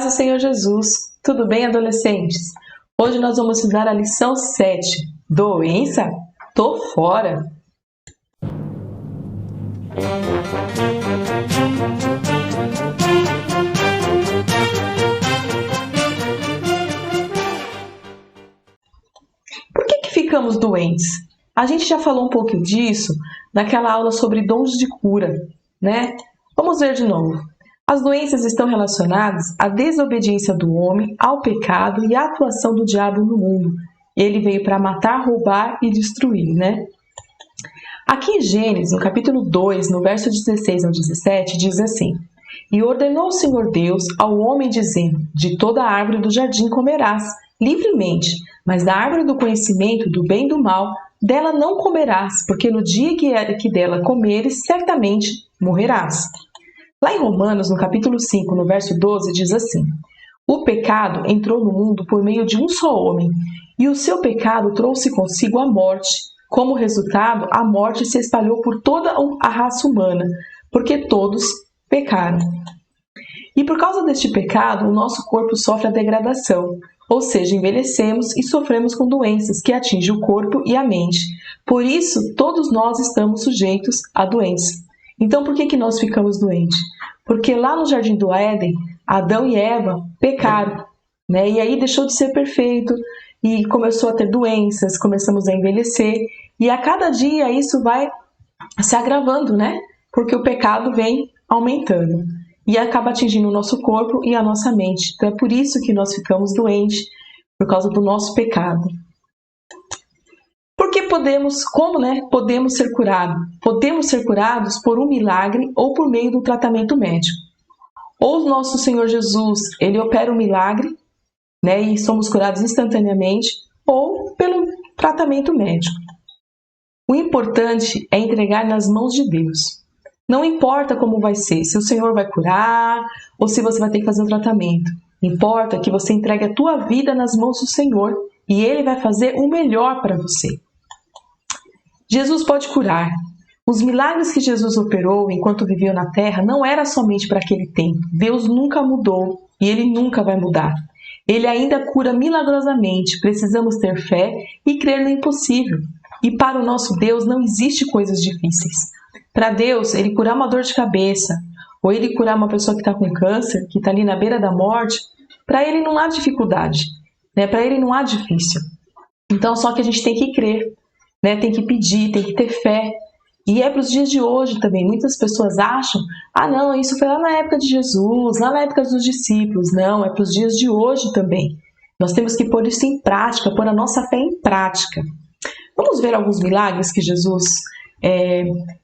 paz do Senhor Jesus. Tudo bem, adolescentes? Hoje nós vamos estudar a lição 7. Doença? Tô fora! Por que ficamos doentes? A gente já falou um pouco disso naquela aula sobre dons de cura, né? Vamos ver de novo. As doenças estão relacionadas à desobediência do homem, ao pecado e à atuação do diabo no mundo. Ele veio para matar, roubar e destruir, né? Aqui em Gênesis, no capítulo 2, no verso 16 ao 17, diz assim: E ordenou o Senhor Deus ao homem, dizendo: De toda a árvore do jardim comerás livremente, mas da árvore do conhecimento do bem e do mal, dela não comerás, porque no dia que dela comeres, certamente morrerás. Lá em Romanos, no capítulo 5, no verso 12, diz assim: O pecado entrou no mundo por meio de um só homem, e o seu pecado trouxe consigo a morte. Como resultado, a morte se espalhou por toda a raça humana, porque todos pecaram. E por causa deste pecado, o nosso corpo sofre a degradação, ou seja, envelhecemos e sofremos com doenças que atingem o corpo e a mente. Por isso, todos nós estamos sujeitos a doenças. Então, por que nós ficamos doentes? Porque lá no Jardim do Éden, Adão e Eva pecaram, né? E aí deixou de ser perfeito e começou a ter doenças, começamos a envelhecer. E a cada dia isso vai se agravando, né? Porque o pecado vem aumentando e acaba atingindo o nosso corpo e a nossa mente. Então é por isso que nós ficamos doentes, por causa do nosso pecado. Porque podemos ser curados? Podemos ser curados por um milagre ou por meio do tratamento médico. Ou o nosso Senhor Jesus, ele opera um milagre, né, e somos curados instantaneamente, ou pelo tratamento médico. O importante é entregar nas mãos de Deus. Não importa como vai ser, se o Senhor vai curar ou se você vai ter que fazer um tratamento. Importa que você entregue a tua vida nas mãos do Senhor e Ele vai fazer o melhor para você. Jesus pode curar. Os milagres que Jesus operou enquanto viveu na terra não era somente para aquele tempo. Deus nunca mudou e Ele nunca vai mudar. Ele ainda cura milagrosamente. Precisamos ter fé e crer no impossível. E para o nosso Deus não existe coisas difíceis. Para Deus, Ele curar uma dor de cabeça, ou Ele curar uma pessoa que está com câncer, que está ali na beira da morte, para Ele não há dificuldade, né? Para Ele não há difícil. Então, só que a gente tem que crer, né? Tem que pedir, tem que ter fé. E é para os dias de hoje também. Muitas pessoas acham, não, isso foi lá na época de Jesus, lá na época dos discípulos. Não, é para os dias de hoje também. Nós temos que pôr isso em prática, pôr a nossa fé em prática. Vamos ver alguns milagres que Jesus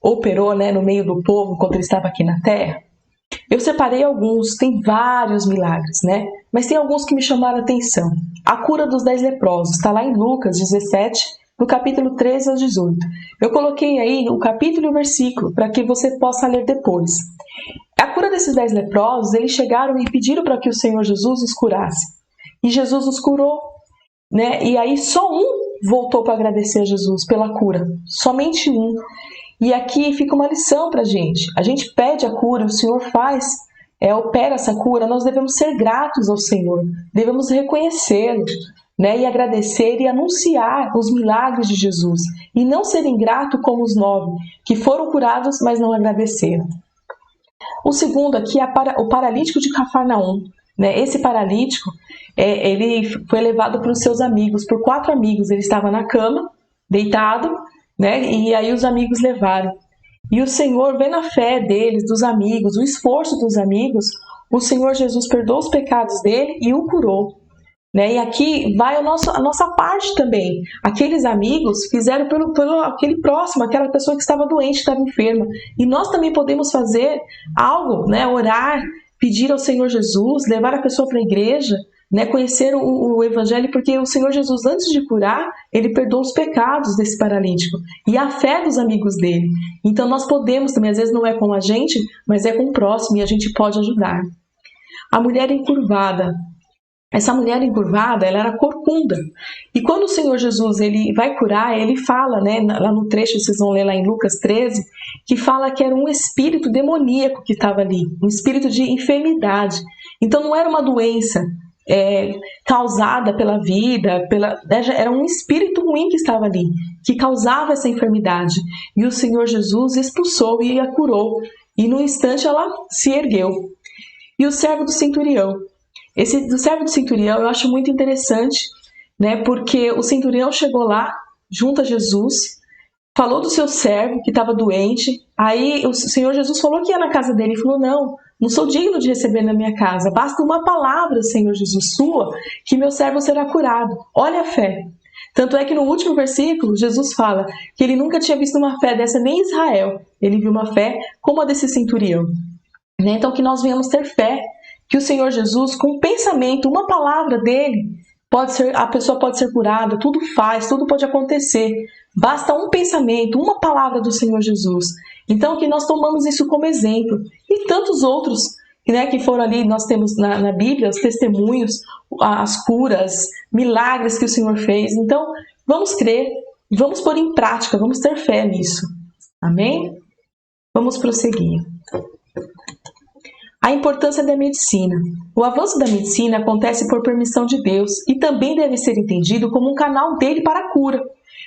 operou, né, no meio do povo quando ele estava aqui na terra? Eu separei alguns, tem vários milagres, né? Mas tem alguns que me chamaram a atenção. A cura dos 10 leprosos, está lá em Lucas 17, no capítulo 13 ao 18. Eu coloquei aí o capítulo e o versículo, para que você possa ler depois. A cura desses 10 leprosos, eles chegaram e pediram para que o Senhor Jesus os curasse. E Jesus os curou, né? E aí só um voltou para agradecer a Jesus pela cura. Somente um. E aqui fica uma lição para a gente. A gente pede a cura, o Senhor opera essa cura. Nós devemos ser gratos ao Senhor. Devemos reconhecê-lo, né? E agradecer e anunciar os milagres de Jesus. E não ser ingrato como os 9, que foram curados, mas não agradeceram. O segundo aqui é o paralítico de Cafarnaum. Né? Esse paralítico, ele foi levado pelos seus amigos, por 4 amigos. Ele estava na cama, deitado, né? E aí os amigos levaram. E o Senhor, vendo a fé deles, dos amigos, o esforço dos amigos, o Senhor Jesus perdoou os pecados dele e o curou. Né? E aqui vai a nossa parte também. Aqueles amigos fizeram pelo aquele próximo, aquela pessoa que estava doente, estava enferma. E nós também podemos fazer algo, né? Orar, pedir ao Senhor Jesus, levar a pessoa para a igreja, né? Conhecer o Evangelho, porque o Senhor Jesus, antes de curar, Ele perdoou os pecados desse paralítico e a fé dos amigos dele. Então nós podemos também, às vezes não é com a gente, mas é com o próximo e a gente pode ajudar. A mulher encurvada. Essa mulher encurvada, ela era corcunda. E quando o Senhor Jesus ele vai curar, ele fala, né, lá no trecho, vocês vão ler lá em Lucas 13, que fala que era um espírito demoníaco que estava ali, um espírito de enfermidade. Então não era uma doença causada pela vida, era um espírito ruim que estava ali, que causava essa enfermidade. E o Senhor Jesus expulsou e a curou. E no instante ela se ergueu. E o servo do centurião. Esse do servo do centurião eu acho muito interessante, né? Porque o centurião chegou lá, junto a Jesus, falou do seu servo que estava doente. Aí o Senhor Jesus falou que ia na casa dele e falou: não sou digno de receber na minha casa. Basta uma palavra, Senhor Jesus, sua, que meu servo será curado. Olha a fé. Tanto é que no último versículo, Jesus fala que ele nunca tinha visto uma fé dessa nem em Israel. Ele viu uma fé como a desse centurião. Né? Então que nós venhamos ter fé, que o Senhor Jesus, com um pensamento, uma palavra dele, a pessoa pode ser curada, tudo pode acontecer. Basta um pensamento, uma palavra do Senhor Jesus. Então que nós tomamos isso como exemplo. E tantos outros, né, que foram ali, nós temos na Bíblia os testemunhos, as curas, milagres que o Senhor fez. Então vamos crer, vamos pôr em prática, vamos ter fé nisso. Amém? Vamos prosseguir. A importância da medicina. O avanço da medicina acontece por permissão de Deus e também deve ser entendido como um canal dele para a cura.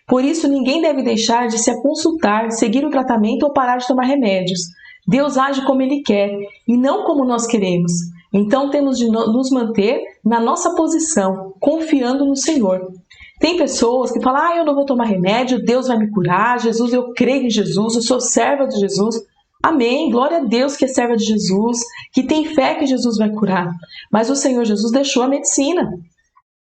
Por isso, ninguém deve deixar de se consultar, seguir o tratamento ou parar de tomar remédios. Deus age como Ele quer e não como nós queremos. Então, temos de nos manter na nossa posição, confiando no Senhor. Tem pessoas que falam: eu não vou tomar remédio, Deus vai me curar, Jesus, eu creio em Jesus, eu sou serva de Jesus. Amém, glória a Deus que é serva de Jesus, que tem fé que Jesus vai curar. Mas o Senhor Jesus deixou a medicina,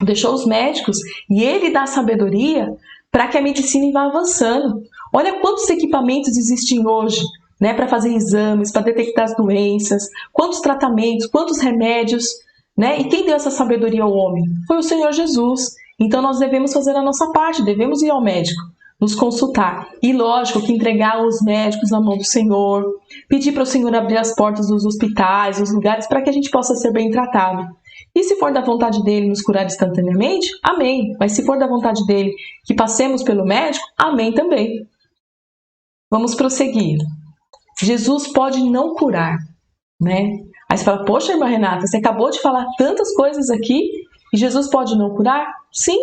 deixou os médicos, e Ele dá sabedoria para que a medicina vá avançando. Olha quantos equipamentos existem hoje, né, para fazer exames, para detectar as doenças, quantos tratamentos, quantos remédios, né? E quem deu essa sabedoria ao homem? Foi o Senhor Jesus. Então nós devemos fazer a nossa parte, devemos ir ao médico, nos consultar. E lógico que entregar os médicos na mão do Senhor, pedir para o Senhor abrir as portas dos hospitais, dos lugares, para que a gente possa ser bem tratado. E se for da vontade dele nos curar instantaneamente, amém. Mas se for da vontade dele que passemos pelo médico, amém também. Vamos prosseguir. Jesus pode não curar, né? Aí você fala: poxa, irmã Renata, você acabou de falar tantas coisas aqui e Jesus pode não curar? Sim,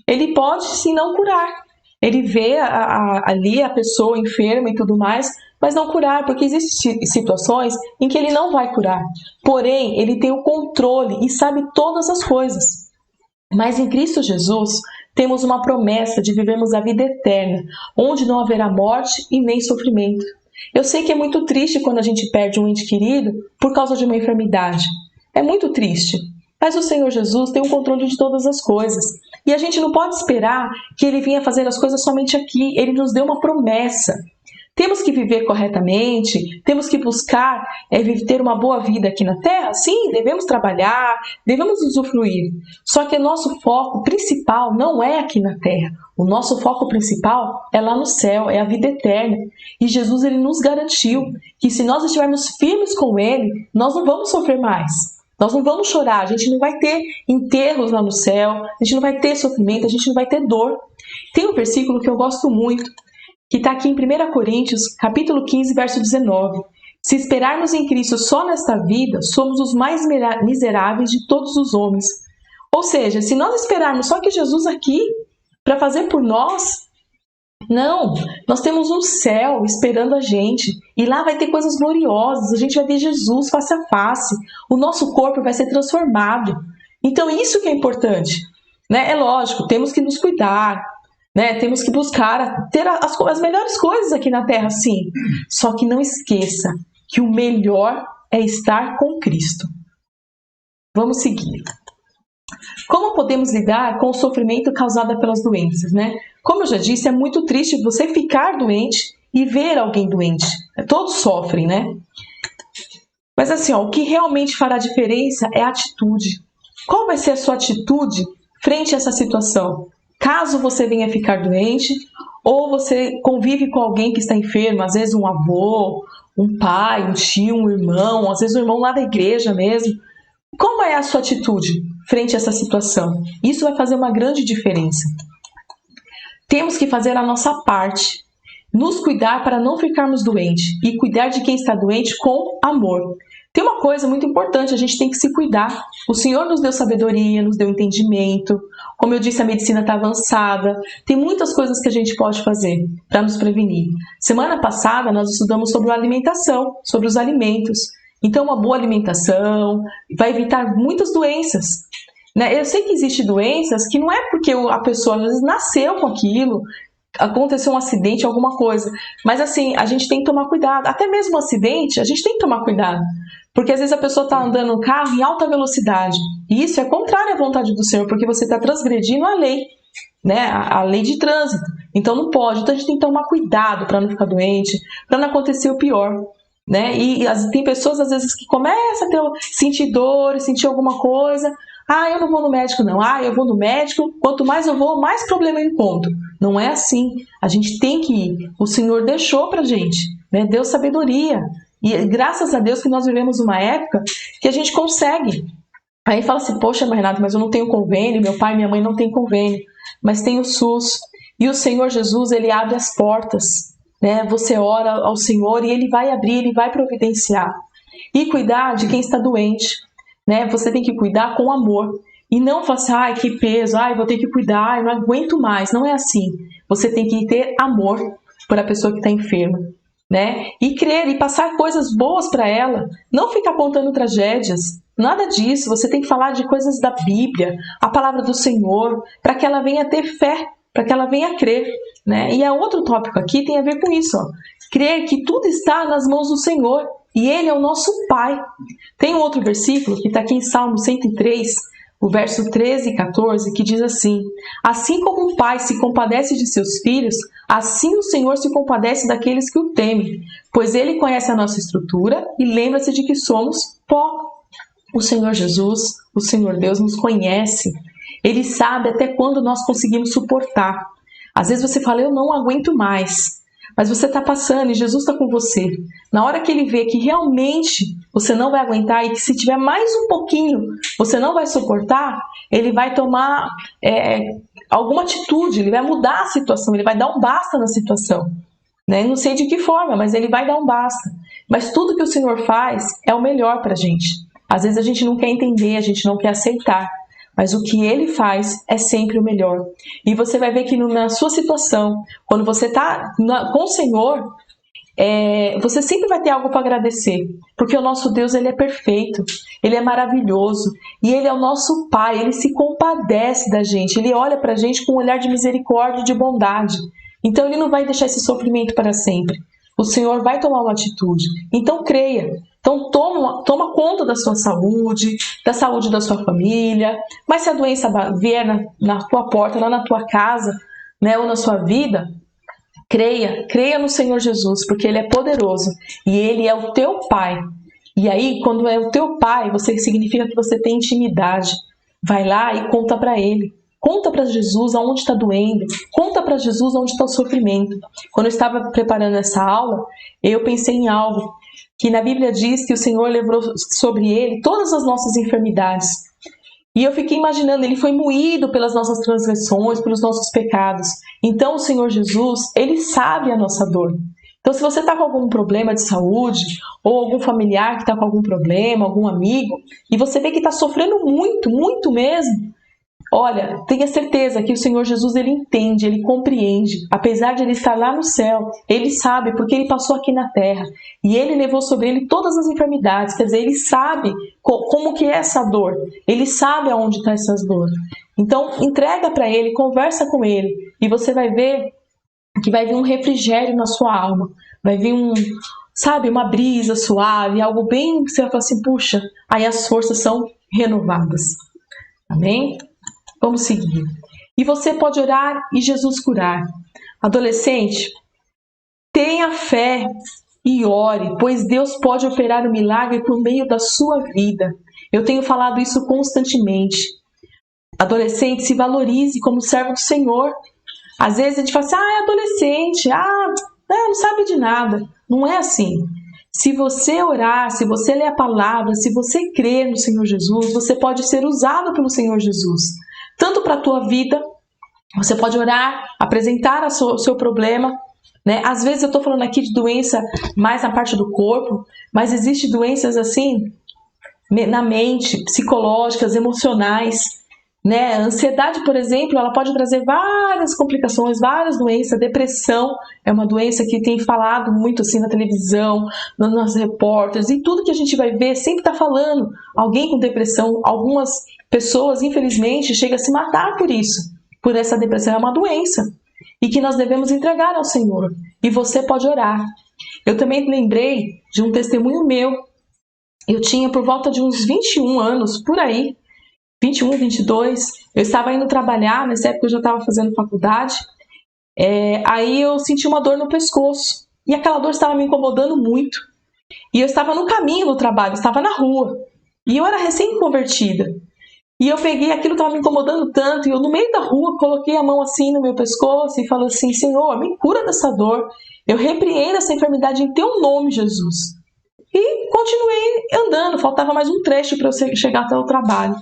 ele pode sim não curar. Ele vê ali a pessoa enferma e tudo mais, mas não curar, porque existem situações em que ele não vai curar. Porém, ele tem o controle e sabe todas as coisas. Mas em Cristo Jesus, temos uma promessa de vivermos a vida eterna, onde não haverá morte e nem sofrimento. Eu sei que é muito triste quando a gente perde um ente querido por causa de uma enfermidade. É muito triste. Mas o Senhor Jesus tem o controle de todas as coisas. E a gente não pode esperar que Ele venha fazer as coisas somente aqui. Ele nos deu uma promessa. Temos que viver corretamente, temos que buscar ter uma boa vida aqui na Terra. Sim, devemos trabalhar, devemos usufruir. Só que o nosso foco principal não é aqui na Terra. O nosso foco principal é lá no céu, é a vida eterna. E Jesus ele nos garantiu que se nós estivermos firmes com Ele, nós não vamos sofrer mais. Nós não vamos chorar, a gente não vai ter enterros lá no céu, a gente não vai ter sofrimento, a gente não vai ter dor. Tem um versículo que eu gosto muito, que está aqui em 1 Coríntios, capítulo 15, verso 19. Se esperarmos em Cristo só nesta vida, somos os mais miseráveis de todos os homens. Ou seja, se nós esperarmos só que Jesus aqui, para fazer por nós, não, nós temos um céu esperando a gente, e lá vai ter coisas gloriosas, a gente vai ver Jesus face a face, o nosso corpo vai ser transformado. Então isso que é importante, né? É lógico, temos que nos cuidar, né? Temos que buscar ter as melhores coisas aqui na Terra, sim, só que não esqueça que o melhor é estar com Cristo. Vamos seguir. Como podemos lidar com o sofrimento causado pelas doenças, né? Como eu já disse, é muito triste você ficar doente e ver alguém doente. Todos sofrem, né? Mas assim, o que realmente fará diferença é a atitude. Qual vai ser a sua atitude frente a essa situação? Caso você venha ficar doente, ou você convive com alguém que está enfermo, às vezes um avô, um pai, um tio, um irmão, às vezes um irmão lá da igreja mesmo. Como é a sua atitude frente a essa situação? Isso vai fazer uma grande diferença. Temos que fazer a nossa parte, nos cuidar para não ficarmos doentes e cuidar de quem está doente com amor. Tem uma coisa muito importante, a gente tem que se cuidar. O Senhor nos deu sabedoria, nos deu entendimento. Como eu disse, a medicina está avançada. Tem muitas coisas que a gente pode fazer para nos prevenir. Semana passada nós estudamos sobre a alimentação, sobre os alimentos. Então, uma boa alimentação vai evitar muitas doenças. Eu sei que existem doenças que não é porque a pessoa às vezes nasceu com aquilo, aconteceu um acidente, alguma coisa. Mas assim, a gente tem que tomar cuidado. Até mesmo um acidente, a gente tem que tomar cuidado. Porque às vezes a pessoa está andando no carro em alta velocidade. E isso é contrário à vontade do Senhor, porque você está transgredindo a lei, né? A lei de trânsito. Então não pode. Então a gente tem que tomar cuidado para não ficar doente, para não acontecer o pior. Né? E tem pessoas às vezes que começam a sentir dor, sentir alguma coisa. Eu não vou no médico não. Eu vou no médico, quanto mais eu vou, mais problema eu encontro. Não é assim. A gente tem que ir. O Senhor deixou pra gente, né? Deu sabedoria. E graças a Deus que nós vivemos uma época que a gente consegue. Aí fala assim, poxa, Renato, mas eu não tenho convênio, meu pai e minha mãe não têm convênio, mas tem o SUS. E o Senhor Jesus, Ele abre as portas, né? Você ora ao Senhor e Ele vai abrir, Ele vai providenciar. E cuidar de quem está doente, né? Você tem que cuidar com amor. E não falar assim, que peso, vou ter que cuidar, não aguento mais. Não é assim. Você tem que ter amor por a pessoa que está enferma, né? E crer e passar coisas boas para ela. Não ficar contando tragédias. Nada disso. Você tem que falar de coisas da Bíblia, a palavra do Senhor, para que ela venha ter fé, para que ela venha crer, né? E outro tópico aqui tem a ver com isso, ó. Crer que tudo está nas mãos do Senhor e Ele é o nosso Pai. Tem um outro versículo que está aqui em Salmo 103, o verso 13 e 14, que diz assim: assim como um pai se compadece de seus filhos, assim o Senhor se compadece daqueles que o temem, pois Ele conhece a nossa estrutura e lembra-se de que somos pó. O Senhor Jesus, o Senhor Deus nos conhece. Ele sabe até quando nós conseguimos suportar. Às vezes você fala, eu não aguento mais. Mas você está passando e Jesus está com você. Na hora que Ele vê que realmente você não vai aguentar e que se tiver mais um pouquinho você não vai suportar, Ele vai tomar alguma atitude, Ele vai mudar a situação, Ele vai dar um basta na situação. Né? Não sei de que forma, mas Ele vai dar um basta. Mas tudo que o Senhor faz é o melhor para a gente. Às vezes a gente não quer entender, a gente não quer aceitar. Mas o que Ele faz é sempre o melhor. E você vai ver que na sua situação, quando você está com o Senhor, você sempre vai ter algo para agradecer. Porque o nosso Deus, Ele é perfeito, Ele é maravilhoso. E Ele é o nosso Pai, Ele se compadece da gente. Ele olha para a gente com um olhar de misericórdia e de bondade. Então Ele não vai deixar esse sofrimento para sempre. O Senhor vai tomar uma atitude. Então creia. Então toma conta da sua saúde, da saúde da sua família. Mas se a doença vier na tua porta, lá na tua casa, né, ou na sua vida, creia no Senhor Jesus, porque Ele é poderoso e Ele é o teu Pai. E aí, quando é o teu Pai, significa que você tem intimidade. Vai lá e conta para Ele. Conta para Jesus aonde está doendo. Conta para Jesus onde está o sofrimento. Quando eu estava preparando essa aula, eu pensei em algo que na Bíblia diz que o Senhor levou sobre Ele todas as nossas enfermidades. E eu fiquei imaginando, Ele foi moído pelas nossas transgressões, pelos nossos pecados. Então o Senhor Jesus, Ele sabe a nossa dor. Então se você está com algum problema de saúde, ou algum familiar que está com algum problema, algum amigo, e você vê que está sofrendo muito, muito mesmo, olha, tenha certeza que o Senhor Jesus, Ele entende, Ele compreende. Apesar de Ele estar lá no céu, Ele sabe, porque Ele passou aqui na terra. E Ele levou sobre Ele todas as enfermidades. Quer dizer, Ele sabe como que é essa dor. Ele sabe aonde está essas dores. Então, entrega para Ele, conversa com Ele. E você vai ver que vai vir um refrigério na sua alma. Vai vir uma brisa suave, algo bem... Você vai falar assim, puxa, aí as forças são renovadas. Amém? Vamos seguir. E você pode orar e Jesus curar. Adolescente, tenha fé e ore, pois Deus pode operar o milagre por meio da sua vida. Eu tenho falado isso constantemente. Adolescente, se valorize como servo do Senhor. Às vezes a gente fala assim, é adolescente, não sabe de nada. Não é assim. Se você orar, se você ler a palavra, se você crer no Senhor Jesus, você pode ser usado pelo Senhor Jesus. Tanto para a tua vida, você pode orar, apresentar o seu problema, né? Às vezes eu estou falando aqui de doença mais na parte do corpo, mas existem doenças assim na mente, psicológicas, emocionais, né? A ansiedade, por exemplo, ela pode trazer várias complicações, várias doenças. Depressão é uma doença que tem falado muito assim na televisão, nos repórteres, e tudo que a gente vai ver sempre está falando. Alguém com depressão, algumas pessoas, infelizmente, chegam a se matar por isso, por essa depressão. É uma doença e que nós devemos entregar ao Senhor. E você pode orar. Eu também lembrei de um testemunho meu. Eu tinha por volta de uns 21 anos, por aí, 21, 22, eu estava indo trabalhar, nessa época eu já estava fazendo faculdade, aí eu senti uma dor no pescoço, e aquela dor estava me incomodando muito, e eu estava no caminho do trabalho, estava na rua, e eu era recém-convertida, e eu peguei, aquilo estava me incomodando tanto, e eu no meio da rua coloquei a mão assim no meu pescoço, e falei assim: Senhor, me cura dessa dor, eu repreendo essa enfermidade em teu nome, Jesus. E continuei andando, faltava mais um trecho para eu chegar até o trabalho.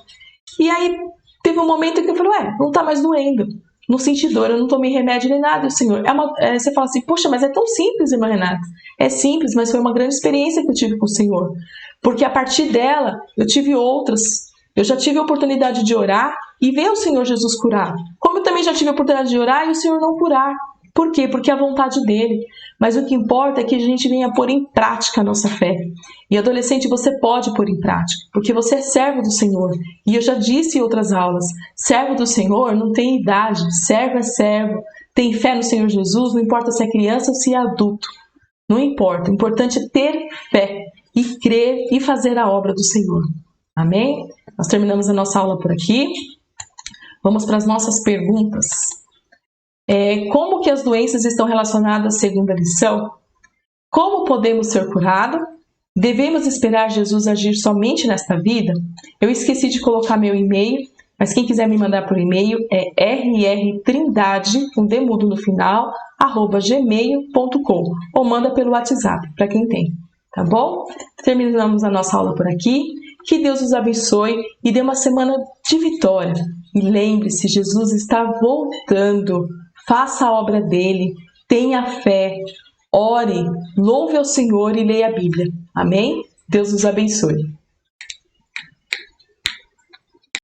E aí teve um momento que eu falei: não tá mais doendo, não senti dor, eu não tomei remédio nem nada. Senhor, você fala assim: poxa, mas é tão simples, irmã Renata. É simples, mas foi uma grande experiência que eu tive com o Senhor, porque a partir dela eu tive outras. Eu já tive a oportunidade de orar e ver o Senhor Jesus curar, como eu também já tive a oportunidade de orar e o Senhor não curar. Por quê? Porque é a vontade dele. Mas o que importa é que a gente venha pôr em prática a nossa fé. E adolescente, você pode pôr em prática, porque você é servo do Senhor. E eu já disse em outras aulas, servo do Senhor não tem idade, servo é servo. Tem fé no Senhor Jesus, não importa se é criança ou se é adulto. Não importa, o importante é ter fé e crer e fazer a obra do Senhor. Amém? Nós terminamos a nossa aula por aqui. Vamos para as nossas perguntas. Como que as doenças estão relacionadas à segunda lição? Como podemos ser curados? Devemos esperar Jesus agir somente nesta vida? Eu esqueci de colocar meu e-mail, mas quem quiser me mandar por e-mail é rrtrindade, com D mudo no final, @gmail.com, ou manda pelo WhatsApp, para quem tem, tá bom? Terminamos a nossa aula por aqui. Que Deus os abençoe e dê uma semana de vitória. E lembre-se, Jesus está voltando. Faça a obra dele, tenha fé, ore, louve ao Senhor e leia a Bíblia. Amém? Deus os abençoe.